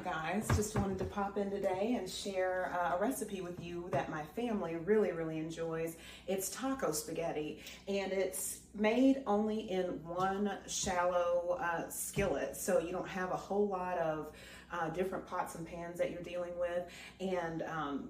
guys, just wanted to pop in today and share a recipe with you that my family really enjoys. It's taco spaghetti, and it's made only in one shallow skillet, so you don't have a whole lot of different pots and pans that you're dealing with. And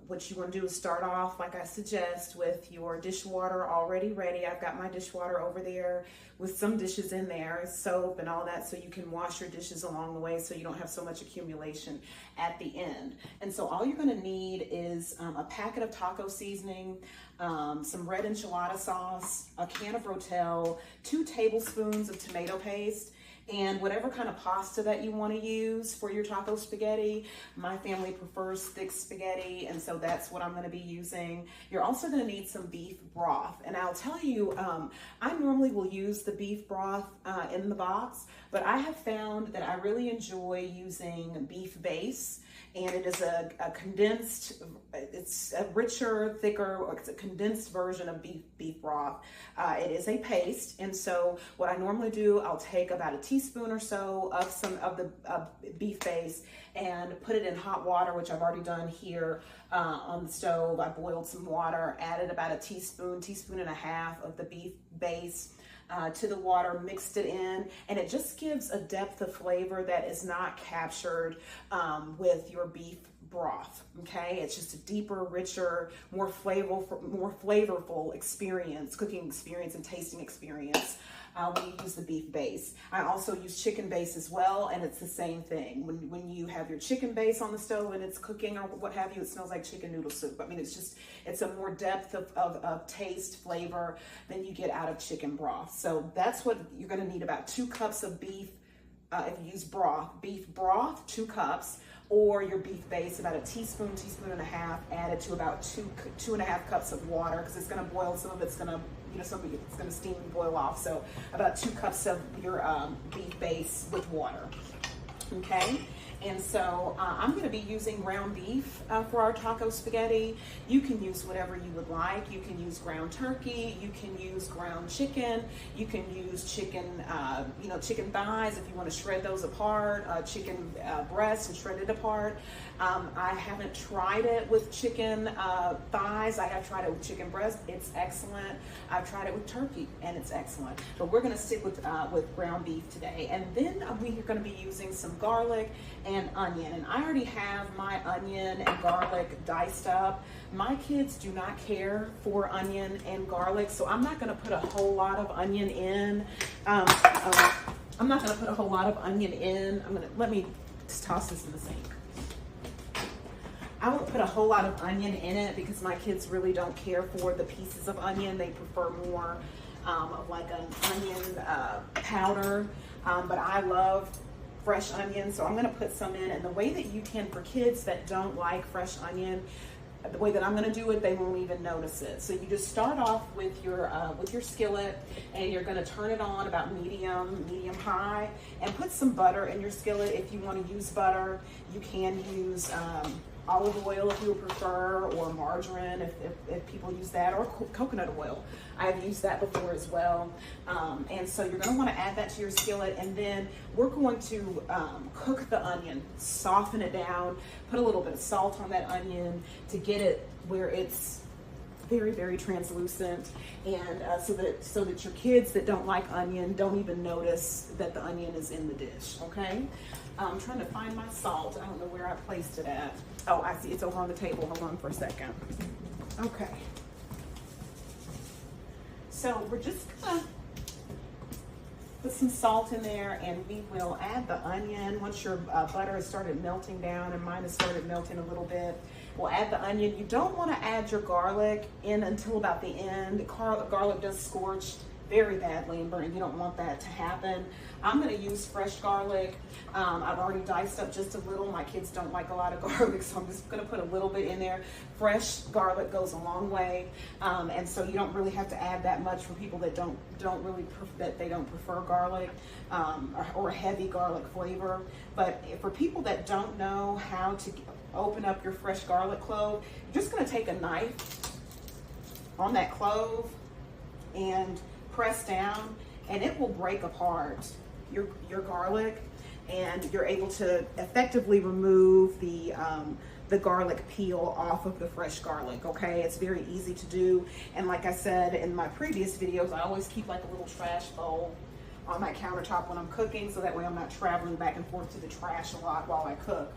what you want to do is start off, like I suggest, with your dishwater already ready. I've got my dishwater over there with some dishes in there, soap and all that, so you can wash your dishes along the way so you don't have so much accumulation at the end. And so all you're going to need is a packet of taco seasoning, some red enchilada sauce, a can of Rotel, 2 tablespoons of tomato paste, and whatever kind of pasta that you want to use for your taco spaghetti. My family prefers thick spaghetti, and so that's what I'm going to be using. You're also going to need some beef broth, and I'll tell you, I normally will use the beef broth in the box, but I have found that I really enjoy using beef base. And it is a condensed, it's a richer, thicker, it's a condensed version of beef broth. It is a paste, and so what I normally do, I'll take about a teaspoon or so of some of the beef base and put it in hot water, which I've already done here on the stove. I boiled some water, added about a teaspoon and a half of the beef base to the water, mixed it in, and it just gives a depth of flavor that is not captured with your beef broth. Okay, it's just a deeper, richer, more flavorful experience, cooking experience and tasting experience when you use the beef base. I also use chicken base as well, and it's the same thing. When you have your chicken base on the stove and it's cooking or what have you, it smells like chicken noodle soup. I mean, it's a more depth of taste, flavor than you get out of chicken broth. So that's what you're going to need: about 2 cups of beef. If you use beef broth, 2 cups, or your beef base, about a teaspoon and a half, added to about 2.5 cups of water, because it's going to boil. Some of it's going to, some of it's going to steam and boil off. So about 2 cups of your beef base with water. Okay. And so I'm going to be using ground beef for our taco spaghetti. You can use whatever you would like. You can use ground turkey. You can use ground chicken. You can use chicken, chicken thighs if you want to shred those apart. Chicken breasts and shred it apart. I haven't tried it with chicken thighs. I have tried it with chicken breast. It's excellent. I've tried it with turkey, and it's excellent. But we're going to stick with ground beef today. And then we're going to be using some garlic and onion. And I already have my onion and garlic diced up. My kids do not care for onion and garlic, so I'm not going to put a whole lot of onion in. Let me just toss this in the sink. I won't put a whole lot of onion in it because my kids really don't care for the pieces of onion. They prefer more of like an onion powder, but I love fresh onion, so I'm going to put some in. And the way that you can, for kids that don't like fresh onion, the way that I'm going to do it, they won't even notice it. So you just start off with your skillet, and you're going to turn it on about medium high, and put some butter in your skillet. If you want to use butter, you can use olive oil if you would prefer, or margarine if people use that, or coconut oil. I've used that before as well. And so you're going to want to add that to your skillet, and then we're going to cook the onion, soften it down, put a little bit of salt on that onion to get it where it's very translucent, and so that your kids that don't like onion don't even notice that the onion is in the dish. Okay, I'm trying to find my salt. I don't know where I placed it at. Oh, I see, it's over on the table. Hold on for a second. Okay, so we're just gonna put some salt in there, and we will add the onion once your butter has started melting down, and mine has started melting a little bit. We'll add the onion. You don't want to add your garlic in until about the end. Garlic does scorch very badly and burn. You don't want that to happen. I'm going to use fresh garlic. I've already diced up just a little. My kids don't like a lot of garlic, so I'm just going to put a little bit in there. Fresh garlic goes a long way, and so you don't really have to add that much for people that don't prefer garlic or a heavy garlic flavor. But for people that don't know how to open up your fresh garlic clove, you're just going to take a knife on that clove and press down, and it will break apart your garlic. and you're able to effectively remove the garlic peel off of the fresh garlic. Okay, it's very easy to do, and like I said in my previous videos, I always keep like a little trash bowl on my countertop when I'm cooking, so that way I'm not traveling back and forth to the trash a lot while I cook.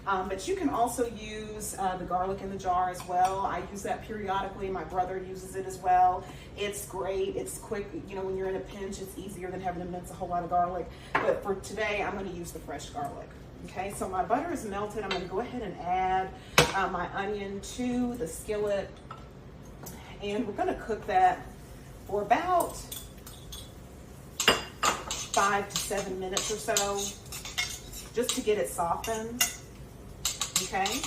But you can also use the garlic in the jar as well. I use that periodically. My brother uses it as well. It's great. It's quick. You know, when you're in a pinch, it's easier than having to mince a whole lot of garlic. But for today, I'm going to use the fresh garlic. Okay, so my butter is melted. I'm going to go ahead and add my onion to the skillet. And we're going to cook that for about 5 to 7 minutes or so, just to get it softened. Okay.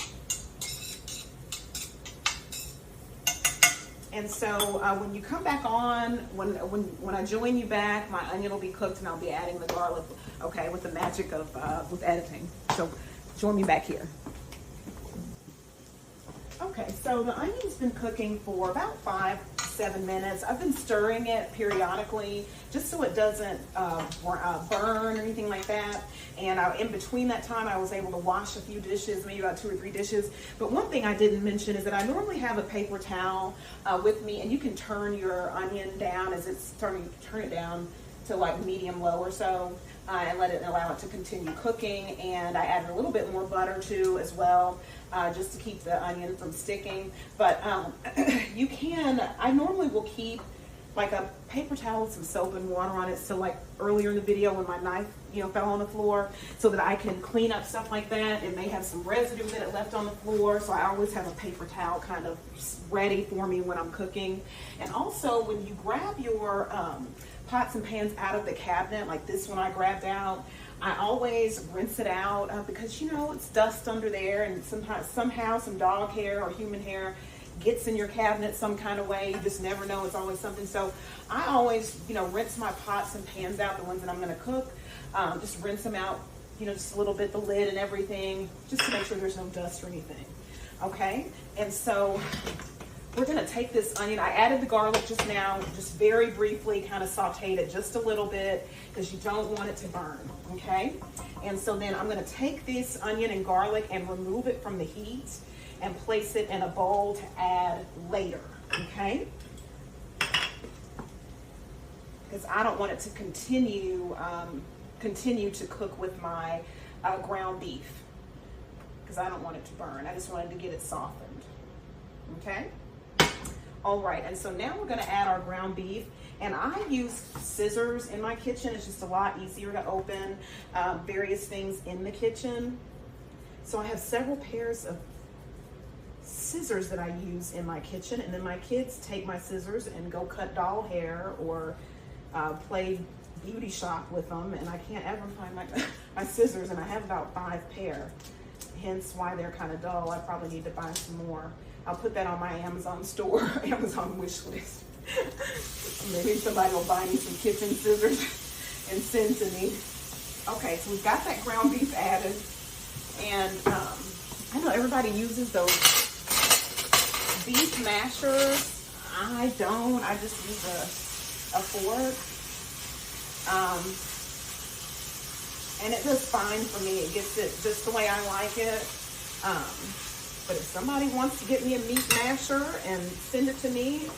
And so when you come back on, when I join you back, my onion will be cooked and I'll be adding the garlic, okay, with the magic of with editing. So join me back here. Okay, so the onion's been cooking for about 5 to 7 minutes. I've been stirring it periodically just so it doesn't burn or anything like that. And in between that time, I was able to wash a few dishes, maybe about 2 or 3 dishes. But one thing I didn't mention is that I normally have a paper towel with me, and you can turn your onion down as it's turn it down to like medium low or so, and allow it to continue cooking. And I added a little bit more butter too as well, just to keep the onion from sticking. But you can, I normally will keep like a paper towel with some soap and water on it, so like earlier in the video when my knife, you know, fell on the floor, so that I can clean up stuff like that. It may have some residue that it left on the floor, so I always have a paper towel kind of ready for me when I'm cooking. And also when you grab your pots and pans out of the cabinet, like this one I grabbed out, I always rinse it out because, you know, it's dust under there, and sometimes somehow some dog hair or human hair gets in your cabinet some kind of way. You just never know. It's always something. So I always, you know, rinse my pots and pans out, the ones that I'm going to cook. Just rinse them out, you know, just a little bit, the lid and everything, just to make sure there's no dust or anything. Okay, and so we're going to take this onion. I added the garlic just now, just very briefly, kind of sauteed it just a little bit because you don't want it to burn. Okay, and so then I'm going to take this onion and garlic and remove it from the heat and place it in a bowl to add later. Okay, because I don't want it to continue to cook with my ground beef, because I don't want it to burn. I just wanted to get it softened. Okay. All right, and so now we're going to add our ground beef, and I use scissors in my kitchen. It's just a lot easier to open various things in the kitchen. So I have several pairs of scissors that I use in my kitchen, and then my kids take my scissors and go cut doll hair or play beauty shop with them, and I can't ever find my scissors, and I have about 5 pair, hence why they're kind of dull. I probably need to buy some more. I'll put that on my Amazon store, Amazon wish list. Maybe somebody will buy me some kitchen scissors and send to me. Okay, so we've got that ground beef added, and I know everybody uses those beef mashers. I don't. I just use a fork. And it does fine for me. It gets it just the way I like it. But if somebody wants to get me a meat masher and send it to me,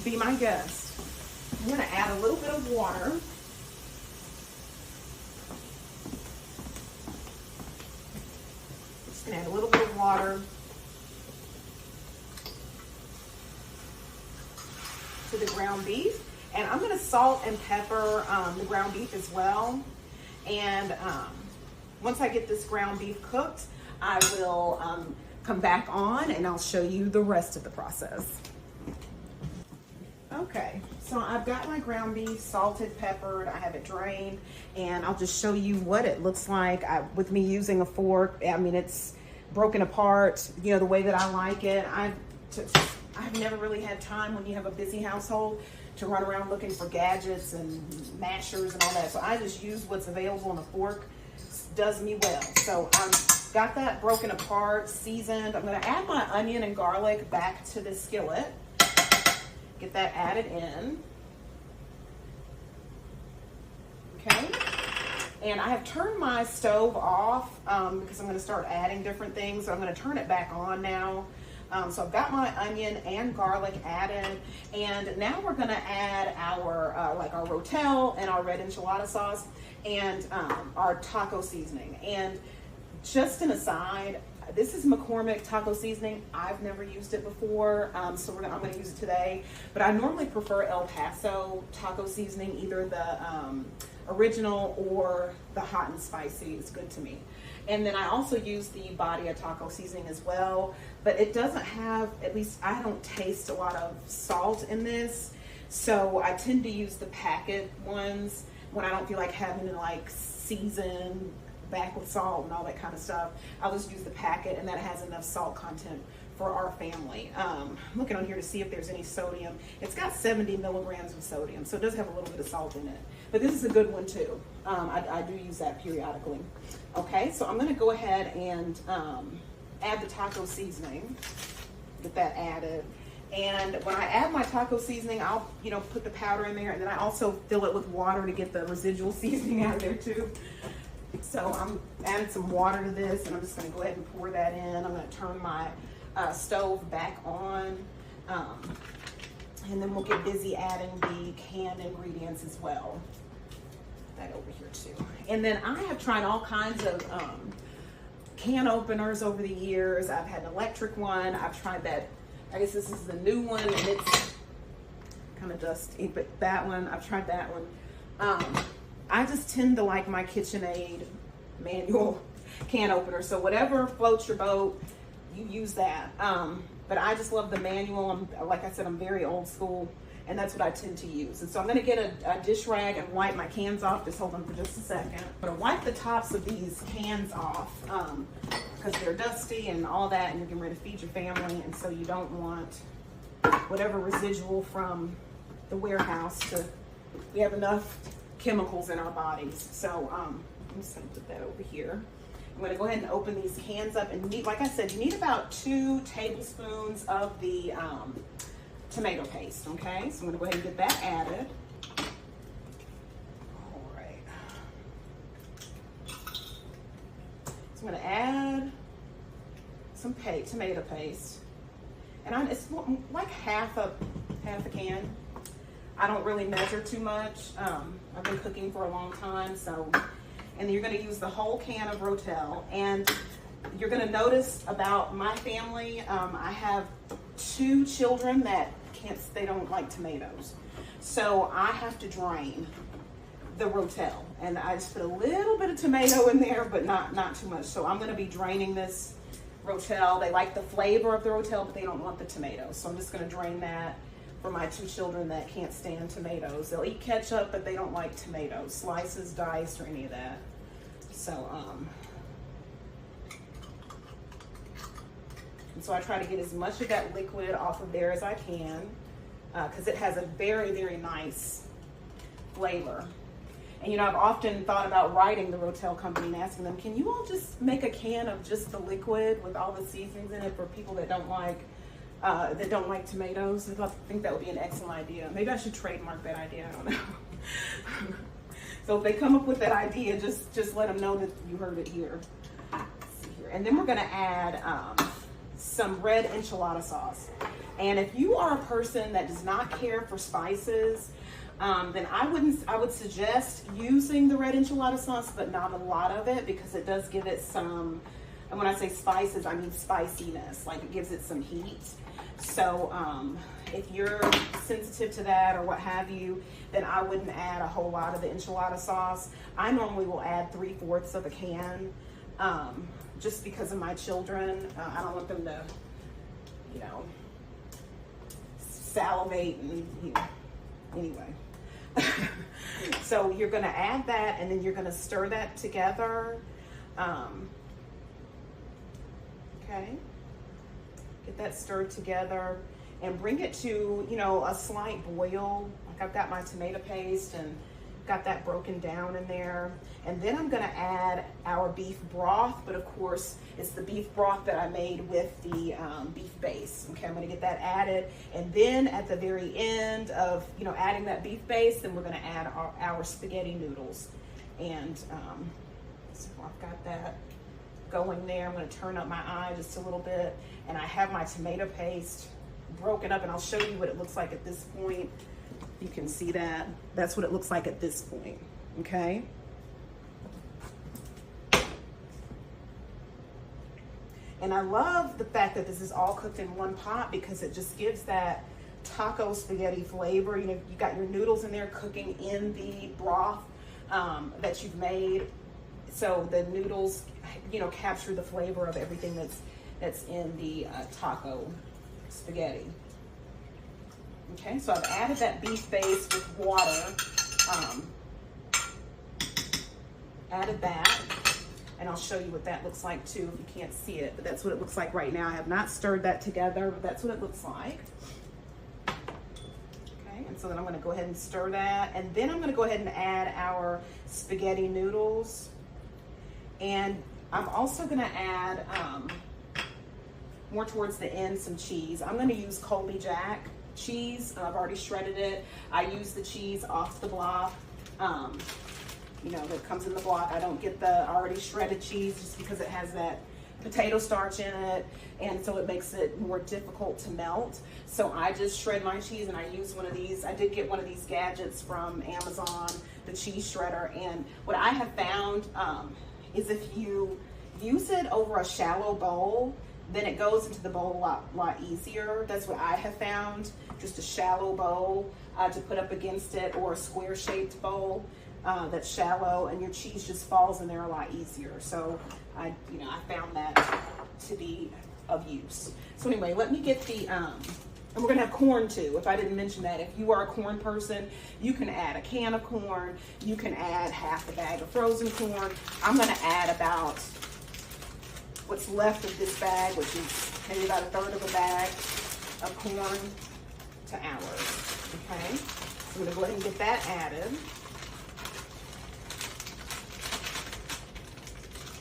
be my guest. I'm going to add a little bit of water. Just going to add a little bit of water to the ground beef. And I'm going to salt and pepper the ground beef as well. And once I get this ground beef cooked, I will come back on and I'll show you the rest of the process. Okay, so I've got my ground beef salted, peppered, I have it drained, and I'll just show you what it looks like with me using a fork. I mean, it's broken apart, you know, the way that I like it. I've never really had time when you have a busy household to run around looking for gadgets and mashers and all that. So I just use what's available on a fork. Does me well. So I've got that broken apart, seasoned. I'm going to add my onion and garlic back to the skillet. Get that added in. Okay. And I have turned my stove off because I'm going to start adding different things. So I'm going to turn it back on now. So I've got my onion and garlic added, and now we're going to add our like our rotel and our red enchilada sauce and our taco seasoning. And just an aside, this is McCormick taco seasoning. I've never used it before, so I'm going to use it today. But I normally prefer El Paso taco seasoning, either the original or the hot and spicy. It's good to me. And then I also use the Badia taco seasoning as well, but it doesn't have, at least I don't taste a lot of salt in this. So I tend to use the packet ones when I don't feel like having to like season back with salt and all that kind of stuff. I'll just use the packet, and that has enough salt content for our family. I'm looking on here to see if there's any sodium. It's got 70 milligrams of sodium, so it does have a little bit of salt in it. But this is a good one too. I do use that periodically. Okay, so I'm gonna go ahead and add the taco seasoning, get that added. And when I add my taco seasoning, I'll put the powder in there, and then I also fill it with water to get the residual seasoning out of there too. So I'm adding some water to this, and I'm just gonna go ahead and pour that in. I'm gonna turn my stove back on, and then we'll get busy adding the canned ingredients as well. That over here too. And then I have tried all kinds of can openers over the years. I've had an electric one. I've tried that. I guess this is the new one, and it's kind of dusty, but that one, I've tried that one. I just tend to like my KitchenAid manual can opener. So whatever floats your boat, you use that. But I just love the manual. Like I said, I'm very old school, and that's what I tend to use. And so I'm gonna get a dish rag and wipe my cans off. Just hold on for just a second. I'm gonna wipe the tops of these cans off because they're dusty and all that, and you're getting ready to feed your family, and so you don't want whatever residual from the warehouse we have enough chemicals in our bodies. So I'm just gonna put that over here. I'm gonna go ahead and open these cans up, and like I said, you need about 2 tablespoons of the tomato paste, okay? So I'm gonna go ahead and get that added. All right. So I'm gonna add some tomato paste, and it's like half a can. I don't really measure too much. I've been cooking for a long time, so. And then you're gonna use the whole can of rotel. And you're gonna notice about my family, I have 2 children that they don't like tomatoes. So I have to drain the rotel. And I just put a little bit of tomato in there, but not too much. So I'm gonna be draining this rotel. They like the flavor of the rotel, but they don't want the tomatoes. So I'm just gonna drain that for my 2 children that can't stand tomatoes. They'll eat ketchup, but they don't like tomatoes, slices, diced, or any of that. So, and so I try to get as much of that liquid off of there as I can, because it has a very, very nice flavor. And I've often thought about writing the rotel company and asking them, can you all just make a can of just the liquid with all the seasonings in it for people that don't like tomatoes? I think that would be an excellent idea. Maybe I should trademark that idea. I don't know. So if they come up with that idea, just let them know that you heard it here. Let's see here. And then we're going to add some red enchilada sauce. And if you are a person that does not care for spices, then I would suggest using the red enchilada sauce, but not a lot of it, because it does give it some. And when I say spices, I mean spiciness. Like, it gives it some heat. So if you're sensitive to that or what have you, then I wouldn't add a whole lot of the enchilada sauce. I normally will add 3/4 of a can, just because of my children. I don't want them to, salivate and, anyway. So you're gonna add that, and then you're gonna stir that together. Okay. Get that stirred together and bring it to, a slight boil. Like, I've got my tomato paste and got that broken down in there. And then I'm gonna add our beef broth, but of course it's the beef broth that I made with the beef base. Okay, I'm gonna get that added. And then at the very end of, adding that beef base, then we're gonna add our spaghetti noodles. And so I've got that going there. I'm going to turn up my eye just a little bit, and I have my tomato paste broken up, and I'll show you what it looks like at this point. You can see that. That's what it looks like at this point, okay? And I love the fact that this is all cooked in one pot because it just gives that taco spaghetti flavor. You know, you got your noodles in there cooking in the broth that you've made. So the noodles, you know, capture the flavor of everything that's in the taco spaghetti. Okay, so I've added that beef base with water, added that, and I'll show you what that looks like too if you can't see it, but that's what it looks like right now. I have not stirred that together, but that's what it looks like. Okay, and so then I'm gonna go ahead and stir that, and then I'm gonna go ahead and add our spaghetti noodles, and I'm also gonna add, more towards the end, some cheese. I'm gonna use Colby Jack cheese. I've already shredded it. I use the cheese off the block, you know, that comes in the block. I don't get the already shredded cheese just because it has that potato starch in it, and so it makes it more difficult to melt. So I just shred my cheese, and I use one of these. I did get one of these gadgets from Amazon, the cheese shredder, and what I have found is if you use it over a shallow bowl, then it goes into the bowl a lot easier. That's what I have found. Just a shallow bowl to put up against it, or a square shaped bowl that's shallow, and your cheese just falls in there a lot easier. So I found that to be of use. So anyway, let me get the, and we're gonna have corn too, if I didn't mention that. If you are a corn person, you can add a can of corn, you can add half a bag of frozen corn. I'm gonna add about what's left of this bag, which is maybe about a third of a bag of corn to ours, okay? So I'm gonna go ahead and get that added.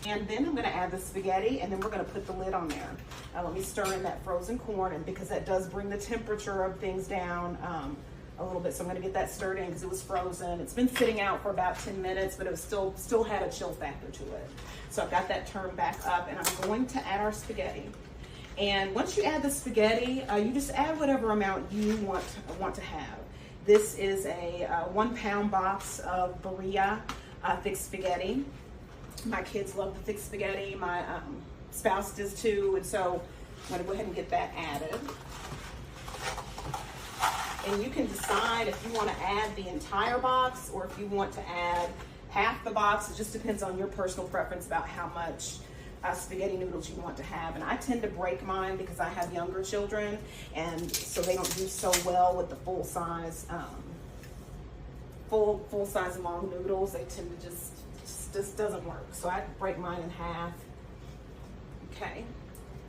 And then I'm gonna add the spaghetti, and then we're gonna put the lid on there. Let me stir in that frozen corn, and because that does bring the temperature of things down a little bit. So I'm gonna get that stirred in because it was frozen. It's been sitting out for about 10 minutes, but it was still had a chill factor to it. So I've got that turned back up, and I'm going to add our spaghetti. And once you add the spaghetti, you just add whatever amount you want to have. This is a 1 pound box of Berea thick spaghetti. My kids love the thick spaghetti. My spouse does too, and so I'm gonna go ahead and get that added. And you can decide if you want to add the entire box or if you want to add half the box. It just depends on your personal preference about how much spaghetti noodles you want to have. And I tend to break mine because I have younger children, and so they don't do so well with the full size long noodles. They tend to just doesn't work. So I break mine in half. Okay,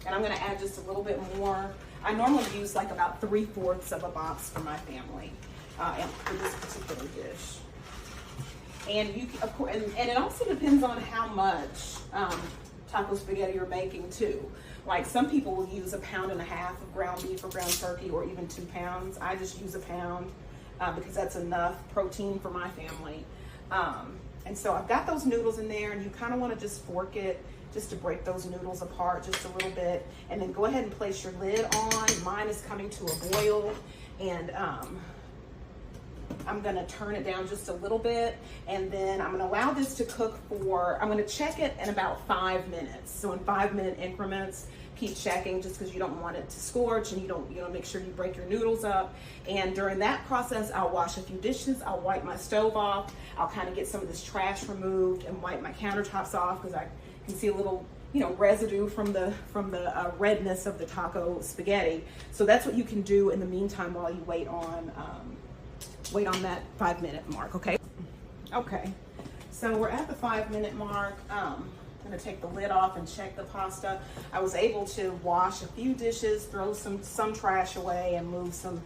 and I'm going to add just a little bit more. I normally use like about 3/4 of a box for my family for this particular dish. And you, of course, and it also depends on how much taco spaghetti you're making too. Like some people will use 1.5 pounds of ground beef or ground turkey, or even 2 pounds. I just use 1 pound because that's enough protein for my family. And so I've got those noodles in there, and you kind of want to just fork it just to break those noodles apart just a little bit, and then go ahead and place your lid on. Mine is coming to a boil, and I'm gonna turn it down just a little bit, and then I'm gonna allow this to cook for, I'm gonna check it in about 5 minutes. So in 5-minute increments, keep checking just because you don't want it to scorch, and you don't make sure you break your noodles up. And during that process, I'll wash a few dishes, I'll wipe my stove off, I'll kind of get some of this trash removed and wipe my countertops off because I can see a little residue from the redness of the taco spaghetti. So that's what you can do in the meantime while you wait on that 5-minute mark. Okay, so we're at the 5-minute mark. I'm gonna take the lid off and check the pasta. I was able to wash a few dishes, throw some trash away, and move some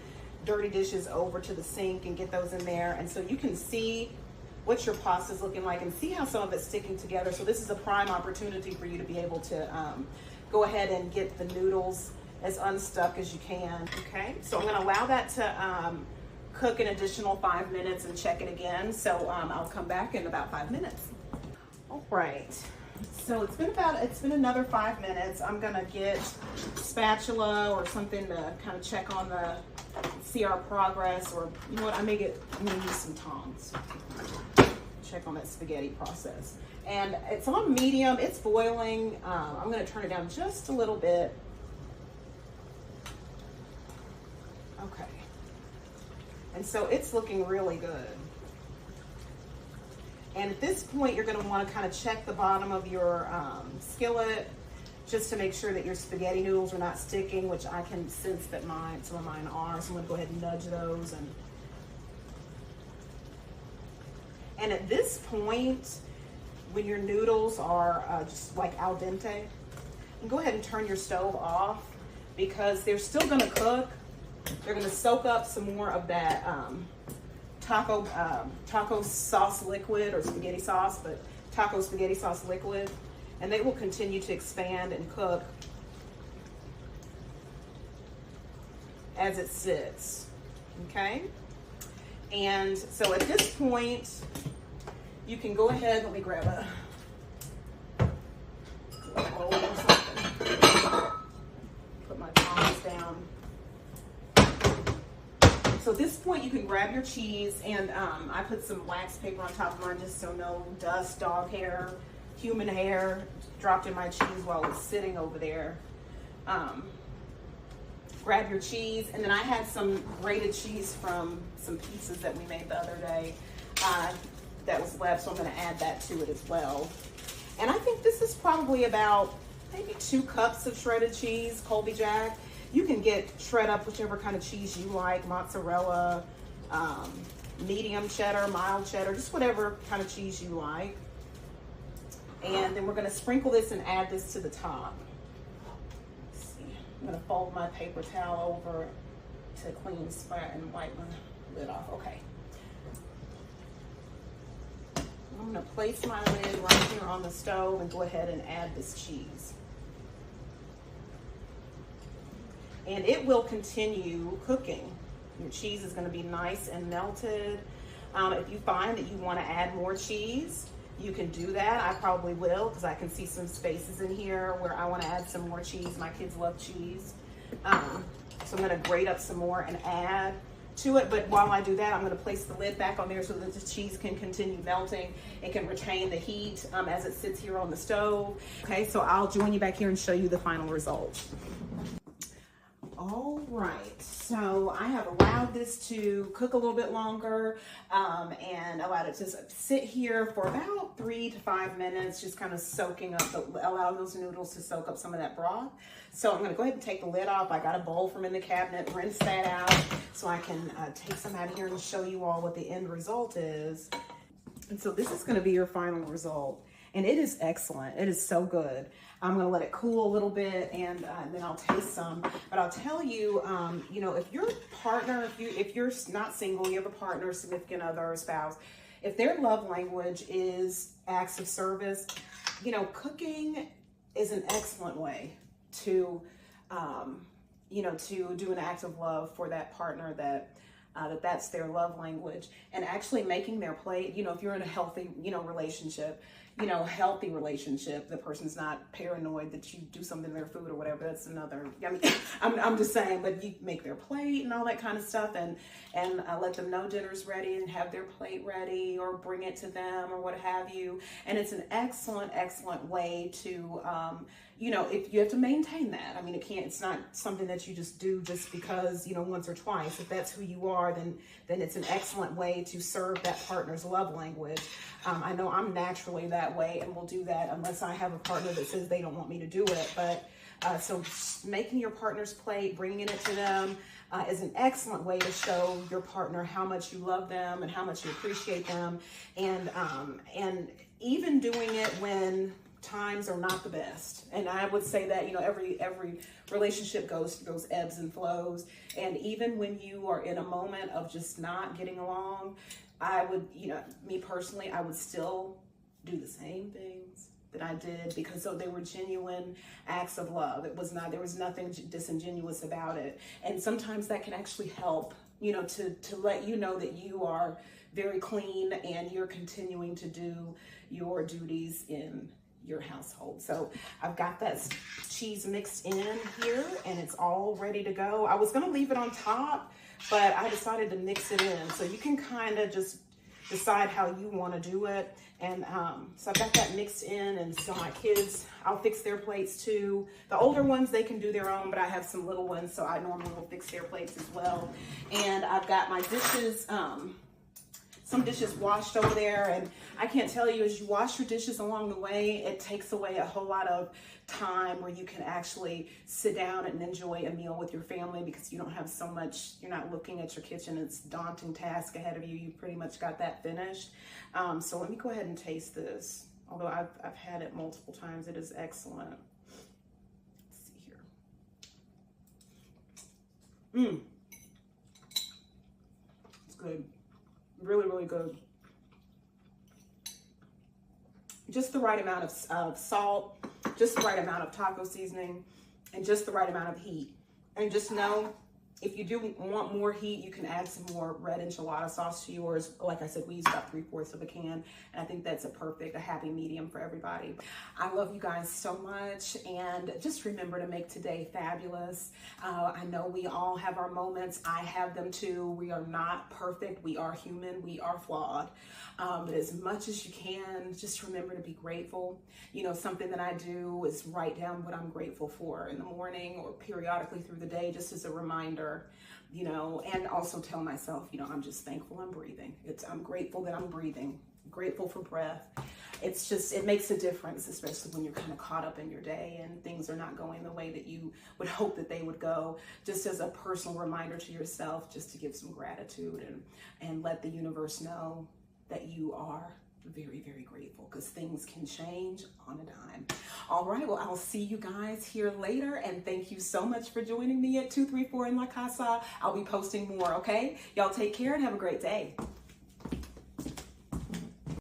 dirty dishes over to the sink and get those in there. And so you can see what your pasta is looking like and see how some of it's sticking together. So this is a prime opportunity for you to be able to go ahead and get the noodles as unstuck as you can. Okay, so I'm gonna allow that to cook an additional 5 minutes and check it again. So I'll come back in about 5 minutes. All right. So it's been another 5 minutes. I'm gonna get spatula or something to kind of check on see our progress, or you know what, I may use some tongs. Check on that spaghetti process. And it's on medium, it's boiling. I'm gonna turn it down just a little bit. Okay. And so it's looking really good. And at this point, you're gonna wanna kind of check the bottom of your skillet just to make sure that your spaghetti noodles are not sticking, which I can sense that some of mine are. So I'm gonna go ahead and nudge those. And at this point, when your noodles are just like al dente, you go ahead and turn your stove off, because they're still gonna cook. They're gonna soak up some more of that taco sauce liquid, or spaghetti sauce, but taco spaghetti sauce liquid, and they will continue to expand and cook as it sits, okay? And so at this point, you can go ahead, let me grab a bowl or something. Put my tongs down. So at this point, you can grab your cheese, and I put some wax paper on top of mine just so no dust, dog hair, human hair dropped in my cheese while it's sitting over there. Grab your cheese, and then I had some grated cheese from some pizzas that we made the other day that was left, so I'm gonna add that to it as well. And I think this is probably about maybe 2 cups of shredded cheese, Colby Jack. You can shred up whichever kind of cheese you like, mozzarella, medium cheddar, mild cheddar, just whatever kind of cheese you like. And then we're gonna sprinkle this and add this to the top. Let's see. I'm gonna fold my paper towel over to clean splat and wipe my lid off. Okay. I'm gonna place my lid right here on the stove and go ahead and add this cheese. And it will continue cooking. Your cheese is gonna be nice and melted. If you find that you wanna add more cheese, you can do that. I probably will, because I can see some spaces in here where I wanna add some more cheese. My kids love cheese. So I'm gonna grate up some more and add to it. But while I do that, I'm gonna place the lid back on there so that the cheese can continue melting. It can retain the heat as it sits here on the stove. Okay, so I'll join you back here and show you the final result. All right, so I have allowed this to cook a little bit longer and allowed it to sit here for about 3 to 5 minutes, just kind of soaking up, allowing those noodles to soak up some of that broth. So I'm gonna go ahead and take the lid off. I got a bowl from in the cabinet, rinse that out so I can take some out of here and show you all what the end result is. And so this is gonna be your final result. And it is excellent. It is so good. I'm gonna let it cool a little bit, and then I'll taste some. But I'll tell you, you know, if your partner, if you're not single, you have a partner, significant other, or spouse, if their love language is acts of service, you know, cooking is an excellent way to, you know, to do an act of love for that partner that's their love language, and actually making their plate. You know, if you're in a healthy, you know, relationship, healthy relationship, the person's not paranoid that you do something to their food or whatever. That's another, I mean, I'm just saying, but you make their plate and all that kind of stuff, and let them know dinner's ready and have their plate ready, or bring it to them or what have you. And it's an excellent, excellent way to, you know, if you have to maintain that. I mean, it's not something that you just do just because, you know, once or twice. If that's who you are, then it's an excellent way to serve that partner's love language. I know I'm naturally that way, and will do that unless I have a partner that says they don't want me to do it. But so making your partner's plate, bringing it to them, is an excellent way to show your partner how much you love them and how much you appreciate them. And even doing it when times are not the best. And I would say that, you know, every relationship goes ebbs and flows. And even when you are in a moment of just not getting along, I would, you know, me personally, I would still do the same things that I did, because they were genuine acts of love. There was nothing disingenuous about it. And sometimes that can actually help to let you know that you are very clean and you're continuing to do your duties in your household. So I've got that cheese mixed in here and it's all ready to go. I was going to leave it on top, but I decided to mix it in. So you can kind of just decide how you want to do it. And so I've got that mixed in, and so my kids, I'll fix their plates too. The older ones, they can do their own, but I have some little ones, so I normally will fix their plates as well. And I've got my dishes, some dishes washed over there, and I can't tell you, as you wash your dishes along the way, it takes away a whole lot of time where you can actually sit down and enjoy a meal with your family, because you don't have so much, you're not looking at your kitchen. It's a daunting task ahead of you. You pretty much got that finished. So let me go ahead and taste this. Although I've had it multiple times, it is excellent. Let's see here. It's good. Really, really good. Just the right amount of salt, just the right amount of taco seasoning, and just the right amount of heat. And just know, if you do want more heat, you can add some more red enchilada sauce to yours. Like I said, we use about 3/4 of a can, and I think that's a happy medium for everybody. I love you guys so much, and just remember to make today fabulous. I know we all have our moments. I have them too. We are not perfect. We are human. We are flawed. But as much as you can, just remember to be grateful. Something that I do is write down what I'm grateful for in the morning or periodically through the day, just as a reminder, and also tell myself, I'm just thankful I'm breathing. I'm grateful that I'm breathing, grateful for breath. It makes a difference, especially when you're kind of caught up in your day and things are not going the way that you would hope that they would go. Just as a personal reminder to yourself, just to give some gratitude and let the universe know that you are very, very grateful, because things can change on a dime. All right, well, I'll see you guys here later, and thank you so much for joining me at 234 in La Casa. I'll be posting more, okay? Y'all take care and have a great day.